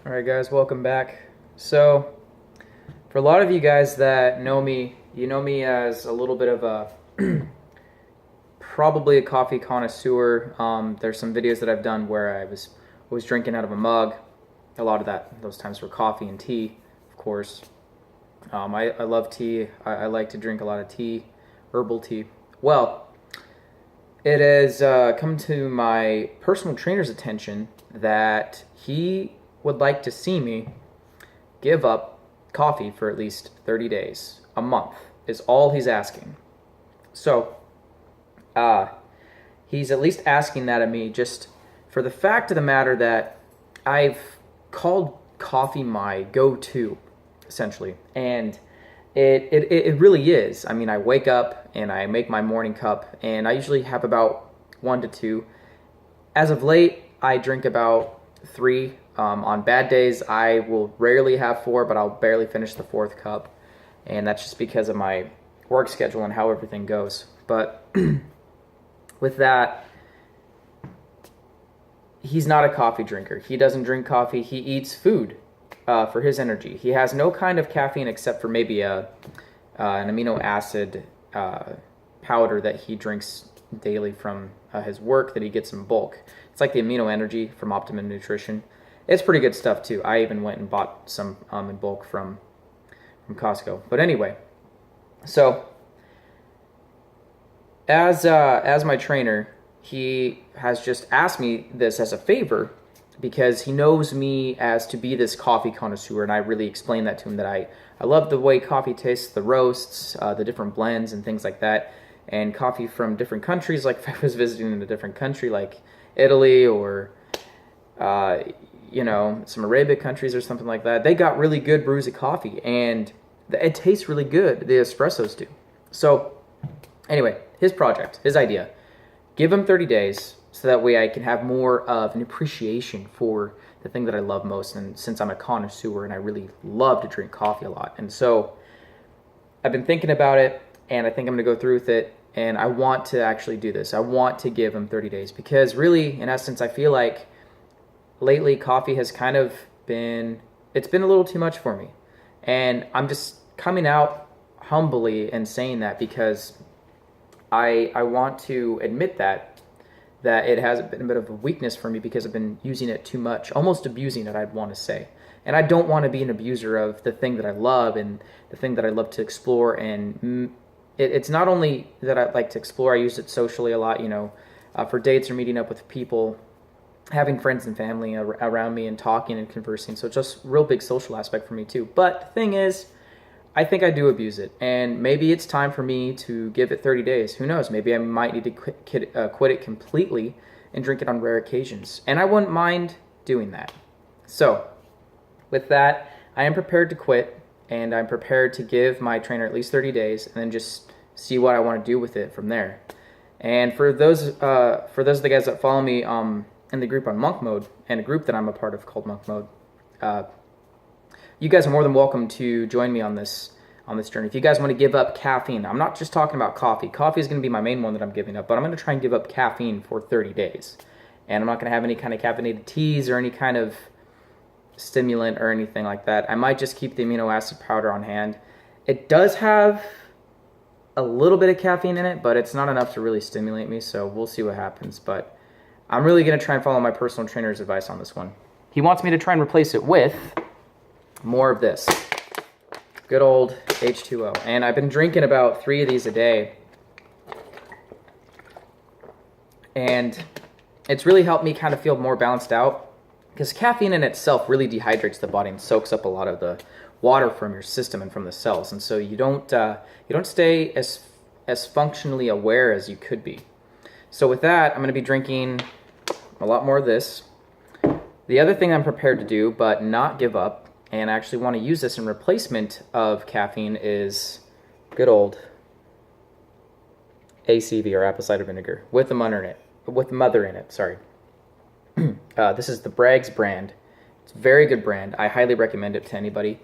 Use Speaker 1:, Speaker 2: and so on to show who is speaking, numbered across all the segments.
Speaker 1: Alright guys, welcome back. So, for a lot of you guys that know me, you know me as a little bit of a, probably a coffee connoisseur. There's some videos that I've done where I was drinking out of a mug. A lot of those times were coffee and tea, of course. I love tea. I like to drink a lot of tea, herbal tea. Well, it has come to my personal trainer's attention that he would like to see me give up coffee for at least 30 days. A month is all he's asking. So, he's at least asking that of me just for the fact of the matter that I've called coffee my go-to, essentially. And it really is. I mean, I wake up and I make my morning cup, and I usually have about 1 to 2. As of late, I drink about 3. On bad days, I will rarely have 4, but I'll barely finish the 4th cup. And that's just because of my work schedule and how everything goes. But with that, he's not a coffee drinker. He doesn't drink coffee. He eats food for his energy. He has no kind of caffeine except for maybe an amino acid powder that he drinks daily from his work that he gets in bulk. It's like the amino energy from Optimum Nutrition. It's pretty good stuff too. I even went and bought some in bulk from Costco. But anyway, so as my trainer, he has just asked me this as a favor because he knows me as to be this coffee connoisseur, and I really explained that to him that I love the way coffee tastes, the roasts, the different blends and things like that, and coffee from different countries. Like if I was visiting in a different country like Italy or some Arabic countries or something like that, they got really good brews of coffee, and it tastes really good. The espressos do. So anyway, his project, his idea, give him 30 days so that way I can have more of an appreciation for the thing that I love most. And since I'm a connoisseur and I really love to drink coffee a lot, and so I've been thinking about it, and I think I'm going to go through with it, and I want to actually do this. I want to give him 30 days because really, in essence, I feel like lately coffee has kind of been a little too much for me. And I'm just coming out humbly and saying that because I want to admit that it has been a bit of a weakness for me because I've been using it too much, almost abusing it, I'd want to say. And I don't want to be an abuser of the thing that I love and the thing that I love to explore. And it's not only that I like to explore, I use it socially a lot, for dates or meeting up with people, having friends and family around me and talking and conversing. So it's just a real big social aspect for me too. But the thing is, I think I do abuse it, and maybe it's time for me to give it 30 days. Who knows? Maybe I might need to quit it completely and drink it on rare occasions. And I wouldn't mind doing that. So with that, I am prepared to quit, and I'm prepared to give my trainer at least 30 days and then just see what I want to do with it from there. And for those of the guys that follow me in the group on Monk Mode, and a group that I'm a part of called Monk Mode, you guys are more than welcome to join me on this journey. If you guys want to give up caffeine, I'm not just talking about coffee. Coffee is going to be my main one that I'm giving up, but I'm going to try and give up caffeine for 30 days. And I'm not going to have any kind of caffeinated teas or any kind of stimulant or anything like that. I might just keep the amino acid powder on hand. It does have a little bit of caffeine in it, but it's not enough to really stimulate me, so we'll see what happens. But I'm really going to try and follow my personal trainer's advice on this one. He wants me to try and replace it with more of this good old H2O. And I've been drinking about 3 of these a day. And it's really helped me kind of feel more balanced out, because caffeine in itself really dehydrates the body and soaks up a lot of the water from your system and from the cells. And so you don't stay as functionally aware as you could be. So with that, I'm going to be drinking a lot more of this. The other thing I'm prepared to do, but not give up, and I actually want to use this in replacement of caffeine, is good old ACV, or apple cider vinegar, with the mother in it. Sorry. This is the Bragg's brand. It's a very good brand. I highly recommend it to anybody.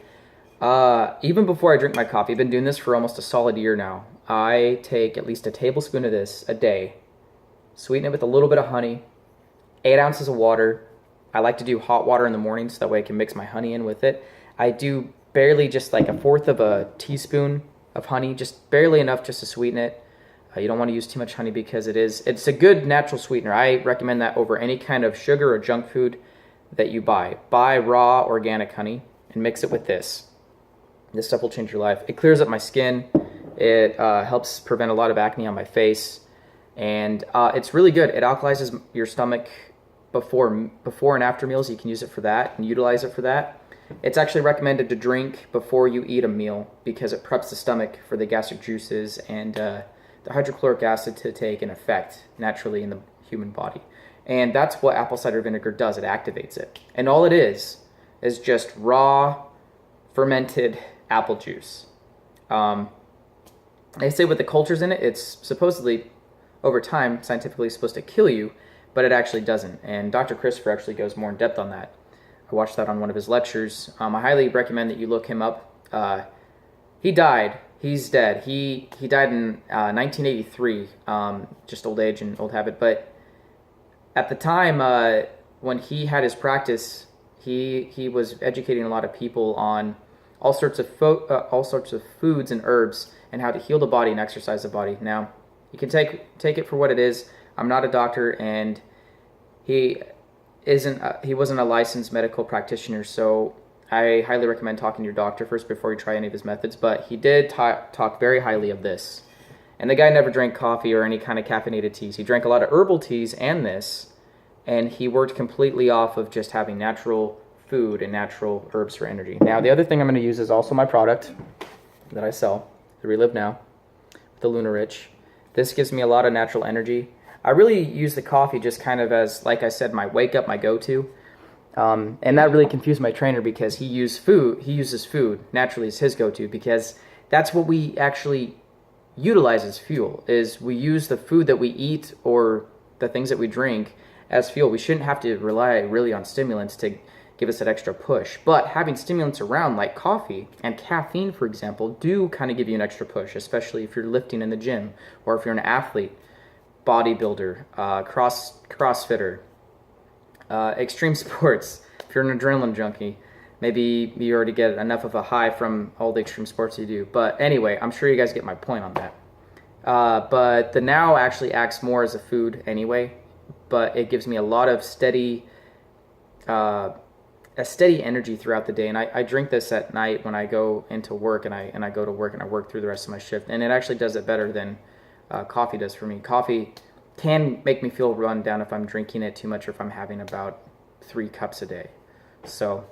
Speaker 1: Even before I drink my coffee, I've been doing this for almost a solid year now. I take at least a tablespoon of this a day, sweeten it with a little bit of honey, 8 ounces of water, I like to do hot water in the morning so that way I can mix my honey in with it. I do barely just like 1/4 of a teaspoon of honey, just barely enough just to sweeten it. You don't want to use too much honey because it's a good natural sweetener. I recommend that over any kind of sugar or junk food that you buy. Buy raw organic honey and mix it with this. This stuff will change your life. It clears up my skin. It helps prevent a lot of acne on my face. And it's really good. It alkalizes your stomach before and after meals. You can use it for that and utilize it for that. It's actually recommended to drink before you eat a meal because it preps the stomach for the gastric juices and the hydrochloric acid to take an effect naturally in the human body. And that's what apple cider vinegar does. It activates it. And all it is just raw, fermented apple juice. They say with the cultures in it, it's supposedly, over time, scientifically supposed to kill you, but it actually doesn't. And Dr. Christopher actually goes more in depth on that. I watched that on one of his lectures. I highly recommend that you look him up. He died. He's dead. He died in 1983, just old age and old habit. But at the time when he had his practice, he was educating a lot of people on all sorts of foods and herbs and how to heal the body and exercise the body. Now, you can take it for what it is. I'm not a doctor, and he wasn't a licensed medical practitioner, so I highly recommend talking to your doctor first before you try any of his methods. But he did talk very highly of this. And the guy never drank coffee or any kind of caffeinated teas. He drank a lot of herbal teas and this, and he worked completely off of just having natural food and natural herbs for energy. Now, the other thing I'm going to use is also my product that I sell, the Relive Now, the Luna Rich. This gives me a lot of natural energy. I really use the coffee just kind of as, like I said, my wake up, my go-to. And that really confused my trainer because he uses food naturally as his go-to because that's what we actually utilize as fuel, is we use the food that we eat or the things that we drink as fuel. We shouldn't have to rely really on stimulants to give us that extra push. But having stimulants around like coffee and caffeine, for example, do kind of give you an extra push, especially if you're lifting in the gym or if you're an athlete, bodybuilder, crossfitter, extreme sports. If you're an adrenaline junkie, maybe you already get enough of a high from all the extreme sports you do. But anyway, I'm sure you guys get my point on that. But the Now actually acts more as a food anyway, but it gives me a lot of steady energy throughout the day. And I drink this at night when I go into work and I go to work and I work through the rest of my shift. And it actually does it better than coffee does for me. Coffee can make me feel run down if I'm drinking it too much or if I'm having about 3 cups a day. So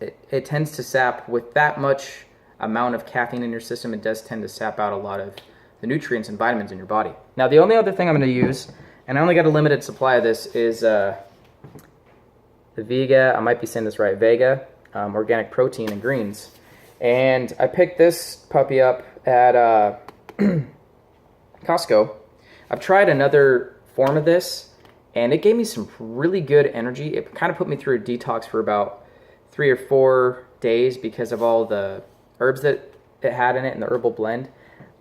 Speaker 1: it tends to sap, with that much amount of caffeine in your system, it does tend to sap out a lot of the nutrients and vitamins in your body. Now, the only other thing I'm going to use, and I only got a limited supply of this, is the Vega, I might be saying this right, Vega organic protein and greens. And I picked this puppy up at Costco. I've tried another form of this, and it gave me some really good energy. It kind of put me through a detox for about 3 or 4 days because of all the herbs that it had in it and the herbal blend.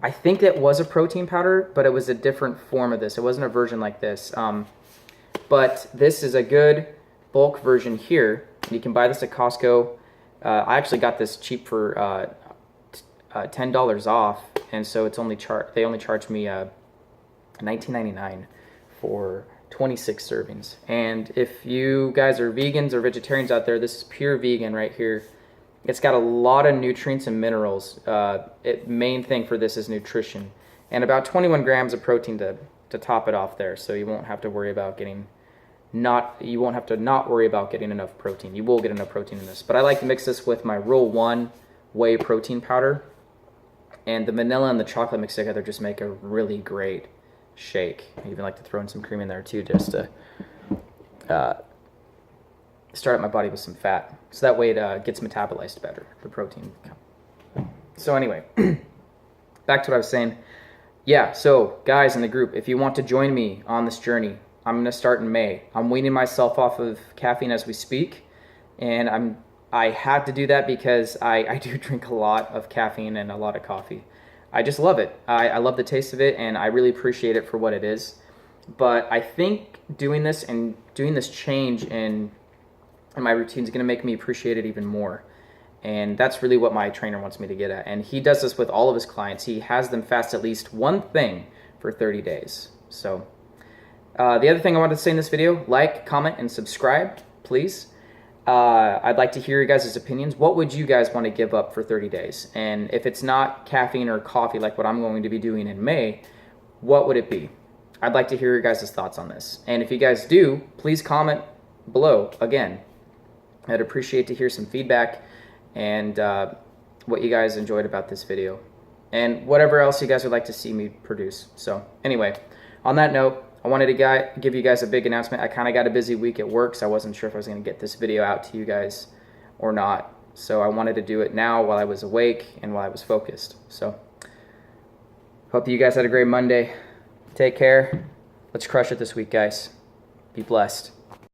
Speaker 1: I think it was a protein powder, but it was a different form of this. It wasn't a version like this. But this is a good bulk version here. You can buy this at Costco. I actually got this cheap for $10 off, and so it's they only charged me $19.99 for 26 servings. And if you guys are vegans or vegetarians out there, this is pure vegan right here. It's got a lot of nutrients and minerals. Main thing for this is nutrition, and about 21 grams of protein to top it off there. So you won't have to worry about not worry about getting enough protein. You will get enough protein in this. But I like to mix this with my Rule 1 whey protein powder, and the vanilla and the chocolate mixed together just make a really great shake. I even like to throw in some cream in there too, just to start up my body with some fat, so that way it gets metabolized better, the protein. So anyway, back to what I was saying. Yeah, so guys in the group, if you want to join me on this journey, I'm going to start in May. I'm weaning myself off of caffeine as we speak, and I had to do that because I do drink a lot of caffeine and a lot of coffee. I just love it. I love the taste of it, and I really appreciate it for what it is. But I think doing this change in my routine is going to make me appreciate it even more. And that's really what my trainer wants me to get at. And he does this with all of his clients. He has them fast at least one thing for 30 days. So the other thing I wanted to say in this video, like, comment, and subscribe, please. I'd like to hear your guys' opinions. What would you guys want to give up for 30 days? And if it's not caffeine or coffee like what I'm going to be doing in May, what would it be? I'd like to hear your guys' thoughts on this. And if you guys do, please comment below. Again, I'd appreciate to hear some feedback and what you guys enjoyed about this video. And whatever else you guys would like to see me produce. So anyway, on that note, I wanted to give you guys a big announcement. I kind of got a busy week at work, so I wasn't sure if I was going to get this video out to you guys or not. So I wanted to do it now while I was awake and while I was focused. So hope you guys had a great Monday. Take care. Let's crush it this week, guys. Be blessed.